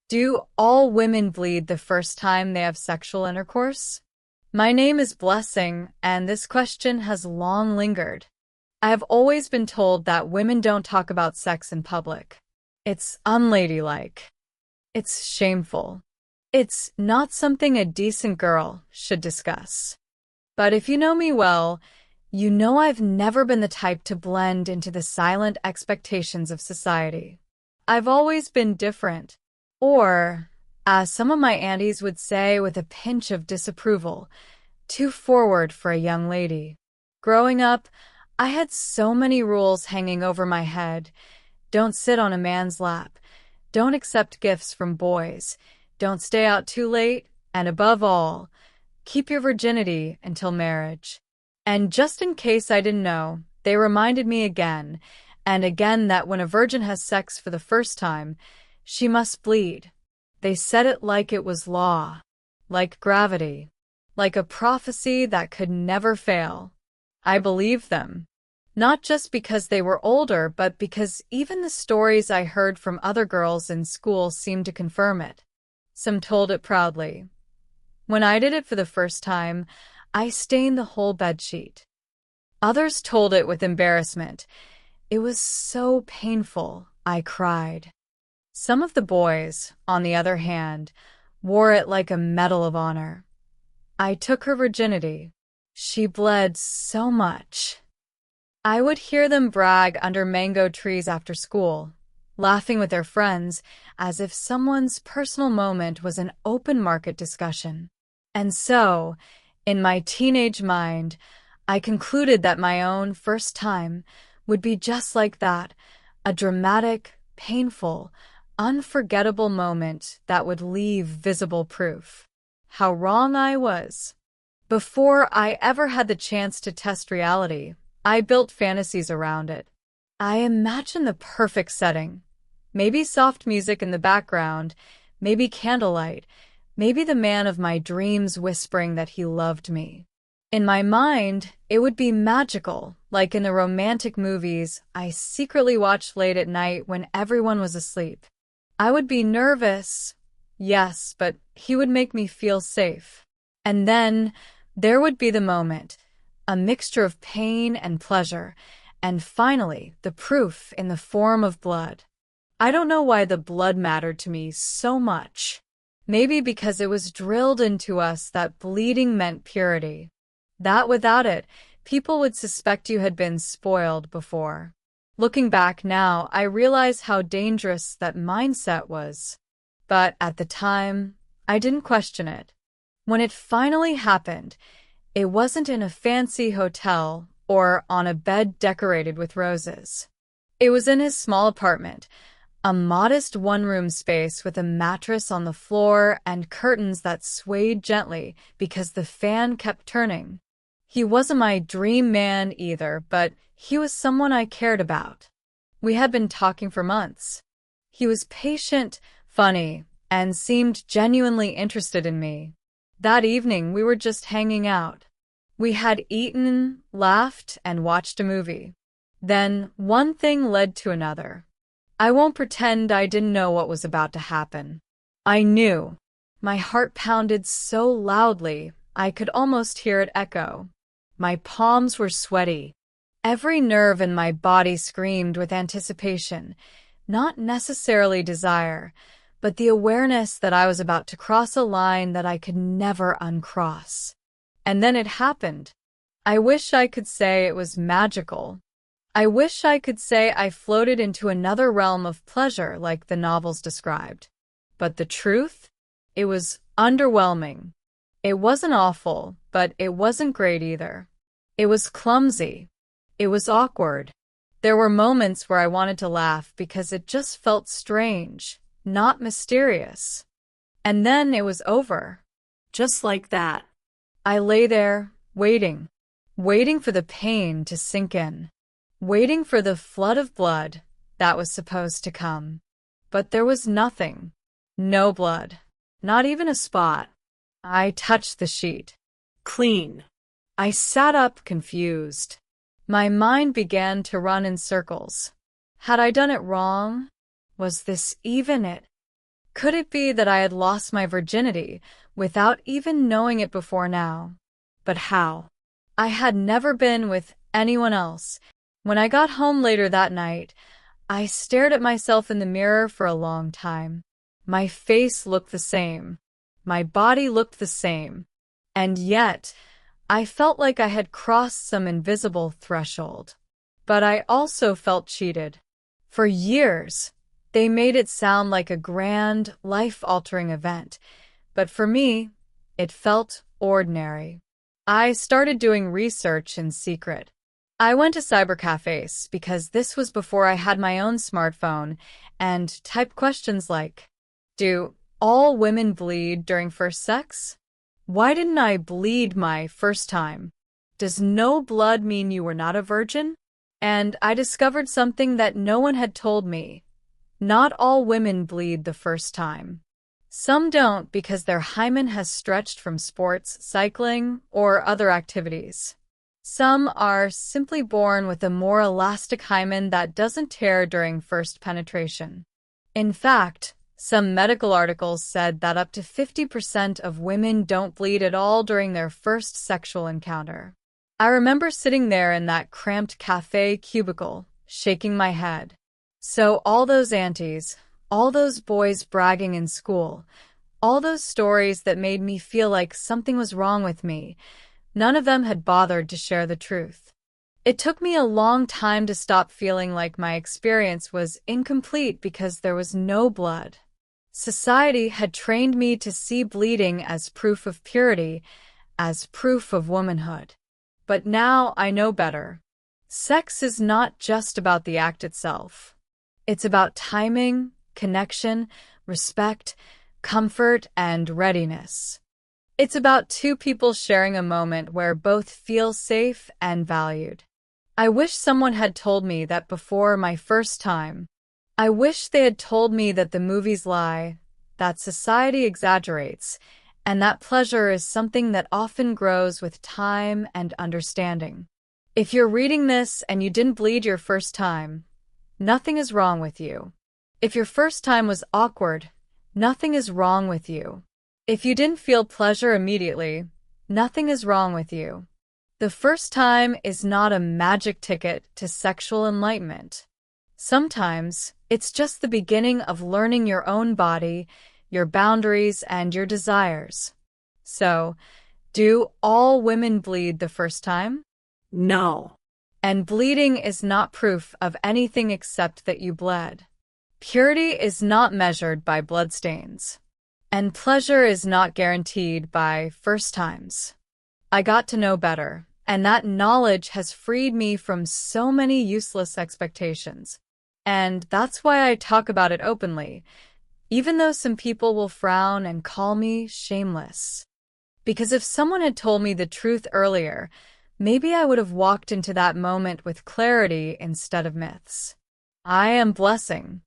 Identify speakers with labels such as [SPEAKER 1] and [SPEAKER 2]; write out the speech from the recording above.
[SPEAKER 1] Do all women bleed the first time they have sexual intercourse? My name is Blessing, and this question has long lingered. I have always been told that women don't talk about sex in public. It's unladylike. It's shameful. It's not something a decent girl should discuss. But if you know me well, you know I've never been the type to blend into the silent expectations of society. I've always been different. Or, as some of my aunties would say with a pinch of disapproval, too forward for a young lady. Growing up, I had so many rules hanging over my head. Don't sit on a man's lap. Don't accept gifts from boys. Don't stay out too late. And above all, keep your virginity until marriage. And just in case I didn't know, they reminded me again and again that when a virgin has sex for the first time, she must bleed. They said it like it was law, like gravity, like a prophecy that could never fail. I believed them, not just because they were older, but because even the stories I heard from other girls in school seemed to confirm it. Some told it proudly. When I did it for the first time, I stained the whole bedsheet. Others told it with embarrassment. It was so painful, I cried. Some of the boys, on the other hand, wore it like a medal of honor. I took her virginity. She bled so much. I would hear them brag under mango trees after school, laughing with their friends as if someone's personal moment was an open market discussion. And so, in my teenage mind, I concluded that my own first time would be just like that, a dramatic, painful, unforgettable moment that would leave visible proof. How wrong I was. Before I ever had the chance to test reality, I built fantasies around it. I imagined the perfect setting. Maybe soft music in the background, maybe candlelight, maybe the man of my dreams whispering that he loved me. In my mind, it would be magical, like in the romantic movies I secretly watched late at night when everyone was asleep. I would be nervous, yes, but he would make me feel safe. And then there would be the moment, a mixture of pain and pleasure, and finally the proof in the form of blood. I don't know why the blood mattered to me so much. Maybe because it was drilled into us that bleeding meant purity. That without it, people would suspect you had been spoiled before. Looking back now, I realize how dangerous that mindset was. But at the time, I didn't question it. When it finally happened, it wasn't in a fancy hotel or on a bed decorated with roses. It was in his small apartment, a modest one-room space with a mattress on the floor and curtains that swayed gently because the fan kept turning. He wasn't my dream man either, but he was someone I cared about. We had been talking for months. He was patient, funny, and seemed genuinely interested in me. That evening, we were just hanging out. We had eaten, laughed, and watched a movie. Then one thing led to another. I won't pretend I didn't know what was about to happen. I knew. My heart pounded so loudly, I could almost hear it echo. My palms were sweaty. Every nerve in my body screamed with anticipation, not necessarily desire, but the awareness that I was about to cross a line that I could never uncross. And then it happened. I wish I could say it was magical. I wish I could say I floated into another realm of pleasure like the novels described. But the truth? It was underwhelming. It wasn't awful, but it wasn't great either. It was clumsy. It was awkward. There were moments where I wanted to laugh because it just felt strange, not mysterious. And then it was over. Just like that. I lay there, waiting for the pain to sink in, waiting for the flood of blood that was supposed to come. But there was nothing. No blood. Not even a spot. I touched the sheet. Clean. I sat up, confused. My mind began to run in circles. Had I done it wrong? Was this even it? Could it be that I had lost my virginity without even knowing it before now? But how? I had never been with anyone else. When I got home later that night, I stared at myself in the mirror for a long time. My face looked the same. My body looked the same. And yet, I felt like I had crossed some invisible threshold. But I also felt cheated. For years, they made it sound like a grand, life-altering event. But for me, it felt ordinary. I started doing research in secret. I went to cybercafes because this was before I had my own smartphone and typed questions like, do all women bleed during first sex? Why didn't I bleed my first time? Does no blood mean you were not a virgin? And I discovered something that no one had told me. Not all women bleed the first time. Some don't because their hymen has stretched from sports, cycling, or other activities. Some are simply born with a more elastic hymen that doesn't tear during first penetration. In fact, some medical articles said that up to 50% of women don't bleed at all during their first sexual encounter. I remember sitting there in that cramped cafe cubicle, shaking my head. So all those aunties, all those boys bragging in school, all those stories that made me feel like something was wrong with me, none of them had bothered to share the truth. It took me a long time to stop feeling like my experience was incomplete because there was no blood. Society had trained me to see bleeding as proof of purity, as proof of womanhood. But now I know better. Sex is not just about the act itself. It's about timing, connection, respect, comfort, and readiness. It's about two people sharing a moment where both feel safe and valued. I wish someone had told me that before my first time. I wish they had told me that the movies lie, that society exaggerates, and that pleasure is something that often grows with time and understanding. If you're reading this and you didn't bleed your first time, nothing is wrong with you. If your first time was awkward, nothing is wrong with you. If you didn't feel pleasure immediately, nothing is wrong with you. The first time is not a magic ticket to sexual enlightenment. Sometimes, it's just the beginning of learning your own body, your boundaries, and your desires. So, do all women bleed the first time?
[SPEAKER 2] No.
[SPEAKER 1] And bleeding is not proof of anything except that you bled. Purity is not measured by bloodstains. And pleasure is not guaranteed by first times. I got to know better, and that knowledge has freed me from so many useless expectations. And that's why I talk about it openly, even though some people will frown and call me shameless. Because if someone had told me the truth earlier, maybe I would have walked into that moment with clarity instead of myths. I am Blessing.